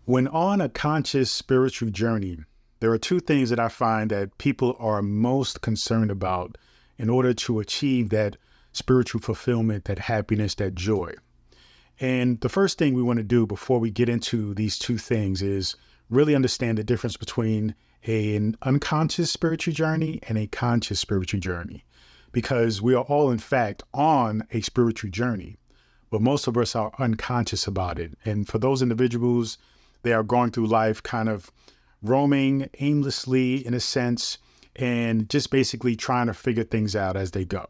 When on a conscious spiritual journey, there are two things that I find that people are most concerned about in order to achieve that spiritual fulfillment, that happiness, that joy. And the first thing we want to do before we get into these two things is really understand the difference between an unconscious spiritual journey and a conscious spiritual journey, because we are all, in fact, on a spiritual journey, but most of us are unconscious about it. And for those individuals, they are going through life kind of roaming aimlessly, in a sense, and just basically trying to figure things out as they go,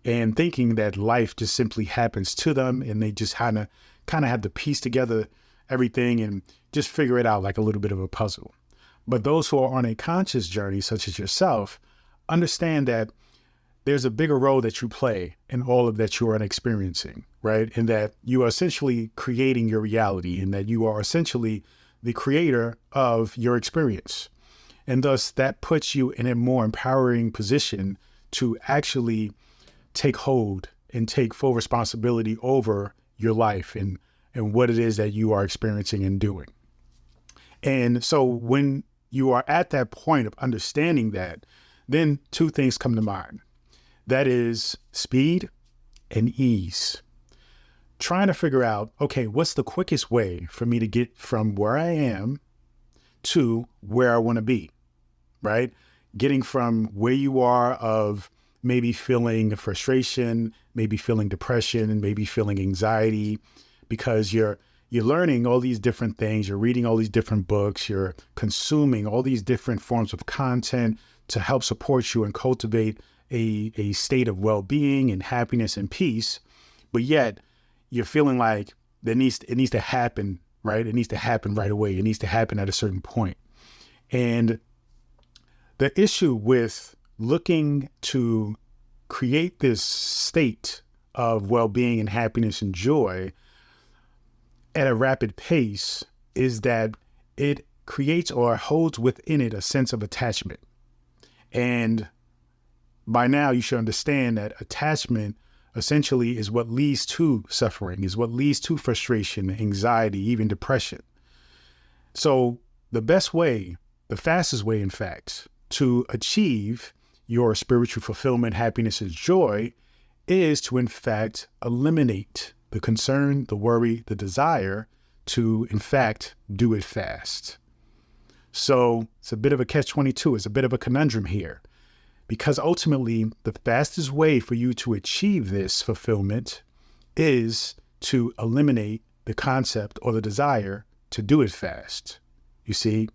and thinking that life just simply happens to them and they just kind of have to piece together everything and just figure it out like a little bit of a puzzle. But those who are on a conscious journey, such as yourself, understand that there's a bigger role that you play in all of that you are experiencing, right? And that you are essentially creating your reality, and that you are essentially the creator of your experience. And thus that puts you in a more empowering position to actually take hold and take full responsibility over your life and what it is that you are experiencing and doing. And so when you are at that point of understanding that, then two things come to mind. That is speed and ease. Trying to figure out, okay, what's the quickest way for me to get from where I am to where I want to be, right? Getting from where you are of maybe feeling frustration, maybe feeling depression, maybe feeling anxiety, because you're learning all these different things, you're reading all these different books, you're consuming all these different forms of content to help support you and cultivate a state of well-being and happiness and peace. But yet you're feeling like it needs to happen, right? It needs to happen right away. It needs to happen at a certain point. And the issue with looking to create this state of well-being and happiness and joy at a rapid pace is that it creates or holds within it a sense of attachment. And by now you should understand that attachment essentially is what leads to suffering, is what leads to frustration, anxiety, even depression. So the best way, the fastest way, in fact, to achieve your spiritual fulfillment, happiness, and joy is to, in fact, eliminate the concern, the worry, the desire to, in fact, do it fast. So it's a bit of a catch-22. It's a bit of a conundrum here, because ultimately the fastest way for you to achieve this fulfillment is to eliminate the concept or the desire to do it fast. You see,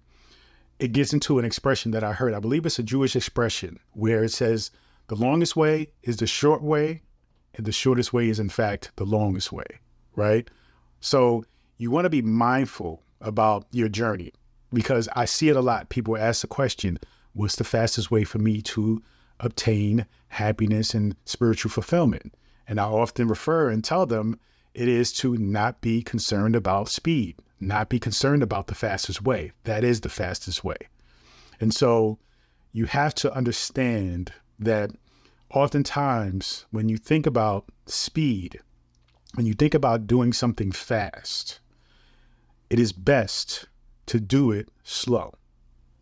it gets into an expression that I heard. I believe it's a Jewish expression where it says the longest way is the short way, and the shortest way is, in fact, the longest way, right? So you want to be mindful about your journey, because I see it a lot. People ask the question, what's the fastest way for me to obtain happiness and spiritual fulfillment? And I often refer and tell them it is to not be concerned about speed, not be concerned about the fastest way. That is the fastest way. And so you have to understand that oftentimes when you think about speed, when you think about doing something fast, it is best to do it slow,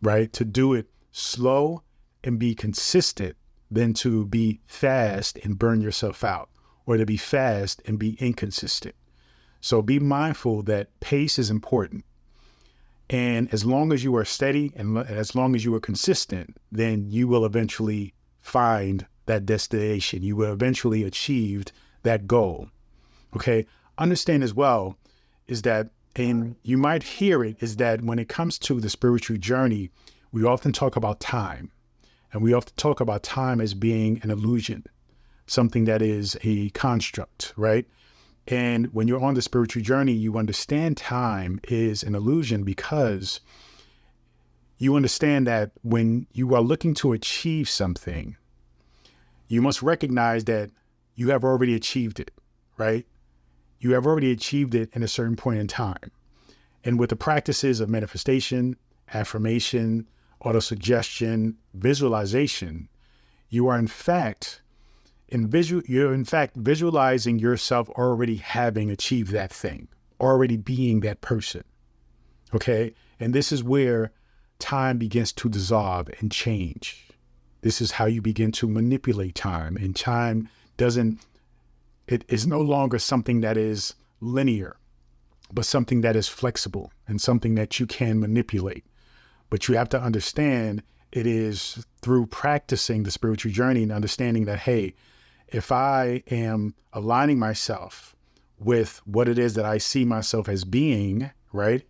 right? To do it slow and be consistent than to be fast and burn yourself out, or to be fast and be inconsistent. So be mindful that pace is important. And as long as you are steady and as long as you are consistent, then you will eventually find that destination. You will eventually achieve that goal. Okay. Understand as well is that, and you might hear it, is that when it comes to the spiritual journey, we often talk about time, and we often talk about time as being an illusion, something that is a construct, right? And when you're on the spiritual journey, you understand time is an illusion, because you understand that when you are looking to achieve something, you must recognize that you have already achieved it, right? You have already achieved it in a certain point in time. And with the practices of manifestation, affirmation, autosuggestion, visualization, you are in fact visualizing yourself already having achieved that thing, already being that person. Okay. And this is where time begins to dissolve and change. This is how you begin to manipulate time. And time it is no longer something that is linear, but something that is flexible and something that you can manipulate. But you have to understand it is through practicing the spiritual journey and understanding that, hey, if I am aligning myself with what it is that I see myself as being, right,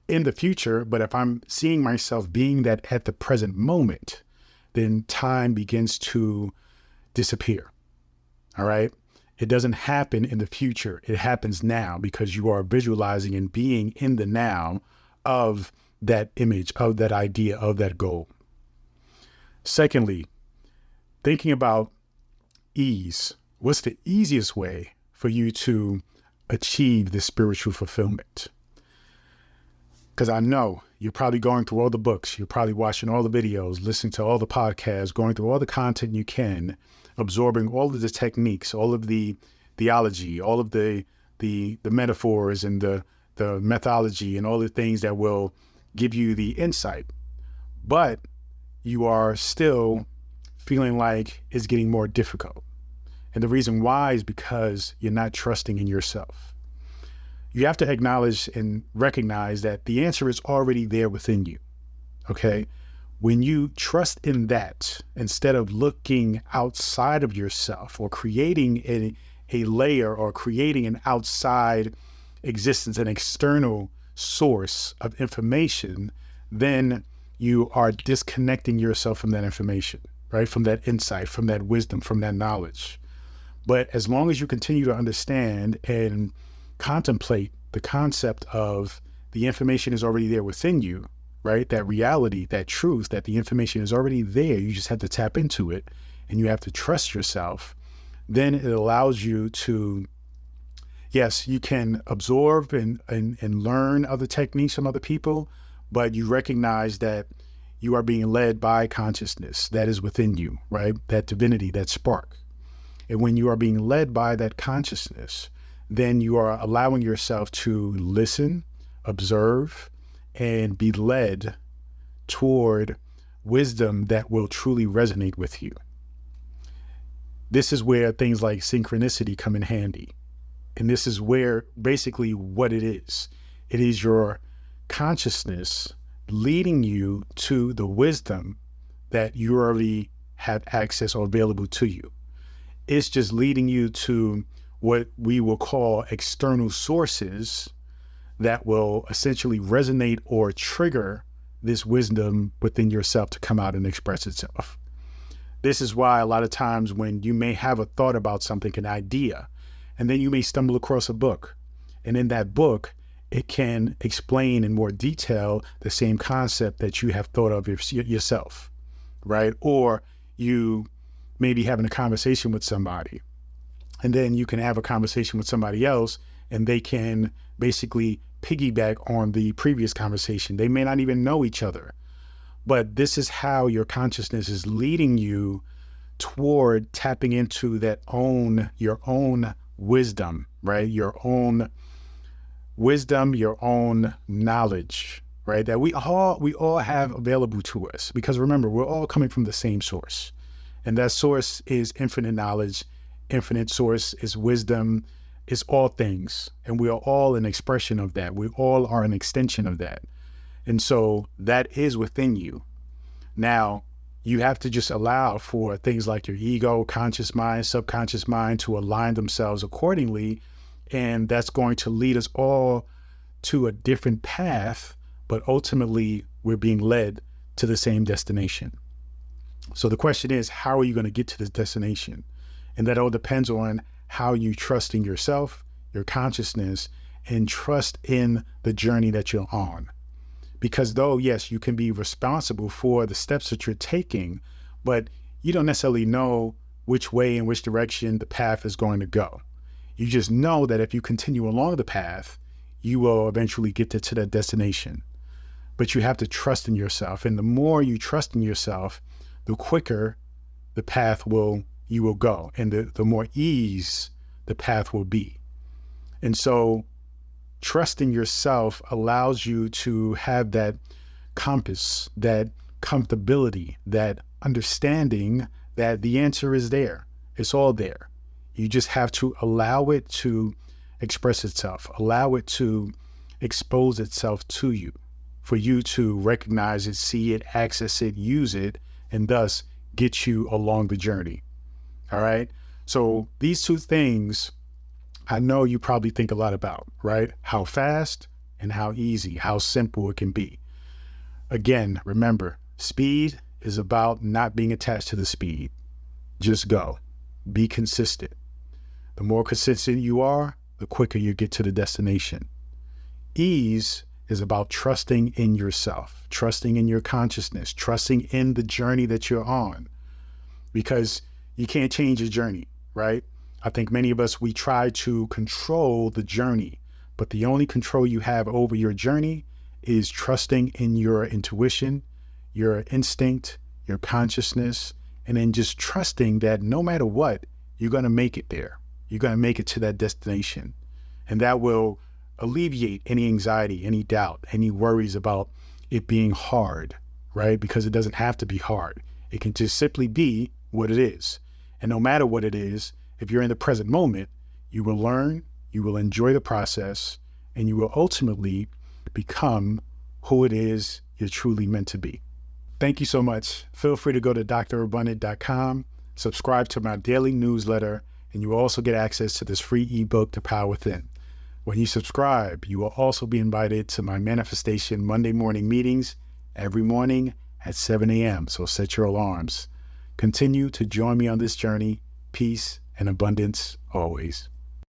in the future, but if I'm seeing myself being that at the present moment, then time begins to disappear. All right. It doesn't happen in the future. It happens now because you are visualizing and being in the now of that image, of that idea, of that goal. Secondly, thinking about ease. What's the easiest way for you to achieve this spiritual fulfillment? Because I know you're probably going through all the books, you're probably watching all the videos, listening to all the podcasts, going through all the content you can, absorbing all of the techniques, all of the theology, all of the metaphors and the methodology and all the things that will give you the insight. But you are still feeling like it's getting more difficult. And the reason why is because you're not trusting in yourself. You have to acknowledge and recognize that the answer is already there within you. Okay. When you trust in that, instead of looking outside of yourself or creating a layer or creating an outside existence, an external source of information, then you are disconnecting yourself from that information, right? From that insight, from that wisdom, from that knowledge. But as long as you continue to understand and contemplate the concept of the information is already there within you, right? That reality, that truth, that the information is already there. You just have to tap into it and you have to trust yourself. Then it allows you to, yes, you can absorb and learn other techniques from other people, but you recognize that you are being led by consciousness that is within you, right? That divinity, that spark. And when you are being led by that consciousness, then you are allowing yourself to listen, observe, and be led toward wisdom that will truly resonate with you. This is where things like synchronicity come in handy. And this is where basically what it is. It is your consciousness leading you to the wisdom that you already have access or available to you. It's just leading you to what we will call external sources that will essentially resonate or trigger this wisdom within yourself to come out and express itself. This is why a lot of times when you may have a thought about something, an idea, and then you may stumble across a book, and in that book, it can explain in more detail the same concept that you have thought of yourself, right? Or you may be having a conversation with somebody, and then you can have a conversation with somebody else and they can basically piggyback on the previous conversation. They may not even know each other, but this is how your consciousness is leading you toward tapping into your own wisdom, right? Your own wisdom, your own knowledge, right? That we all have available to us, because remember, we're all coming from the same source, and that source is infinite knowledge. Infinite source is wisdom, is all things. And we are all an expression of that. We all are an extension of that. And so that is within you. Now, you have to just allow for things like your ego, conscious mind, subconscious mind to align themselves accordingly. And that's going to lead us all to a different path, but ultimately we're being led to the same destination. So the question is, how are you going to get to this destination? And that all depends on how you trust in yourself, your consciousness, and trust in the journey that you're on. Because though, yes, you can be responsible for the steps that you're taking, but you don't necessarily know which way and which direction the path is going to go. You just know that if you continue along the path, you will eventually get to that destination. But you have to trust in yourself. And the more you trust in yourself, the quicker the path you will go, and the more ease the path will be. And so Trusting yourself allows you to have that compass, that comfortability, that understanding that the answer is there. It's all there. You just have to allow it to express itself, allow it to expose itself to you, for you to recognize it, see it, access it, use it, and thus get you along the journey. All right. So these two things I know you probably think a lot about, right? How fast and how easy, how simple it can be. Again, remember, speed is about not being attached to the speed. Just go. Be consistent. The more consistent you are, the quicker you get to the destination. Ease is about trusting in yourself, trusting in your consciousness, trusting in the journey that you're on, because you can't change your journey, right? I think many of us, we try to control the journey, but the only control you have over your journey is trusting in your intuition, your instinct, your consciousness, and then just trusting that no matter what, you're going to make it there. You're going to make it to that destination. And that will alleviate any anxiety, any doubt, any worries about it being hard, right? Because it doesn't have to be hard. It can just simply be what it is. And no matter what it is, if you're in the present moment, you will learn, you will enjoy the process, and you will ultimately become who it is you're truly meant to be. Thank you so much. Feel free to go to drabundant.com, subscribe to my daily newsletter, and you will also get access to this free ebook, The Power Within. When you subscribe, you will also be invited to my Manifestation Monday morning meetings every morning at 7 a.m. So set your alarms. Continue to join me on this journey. Peace and abundance always.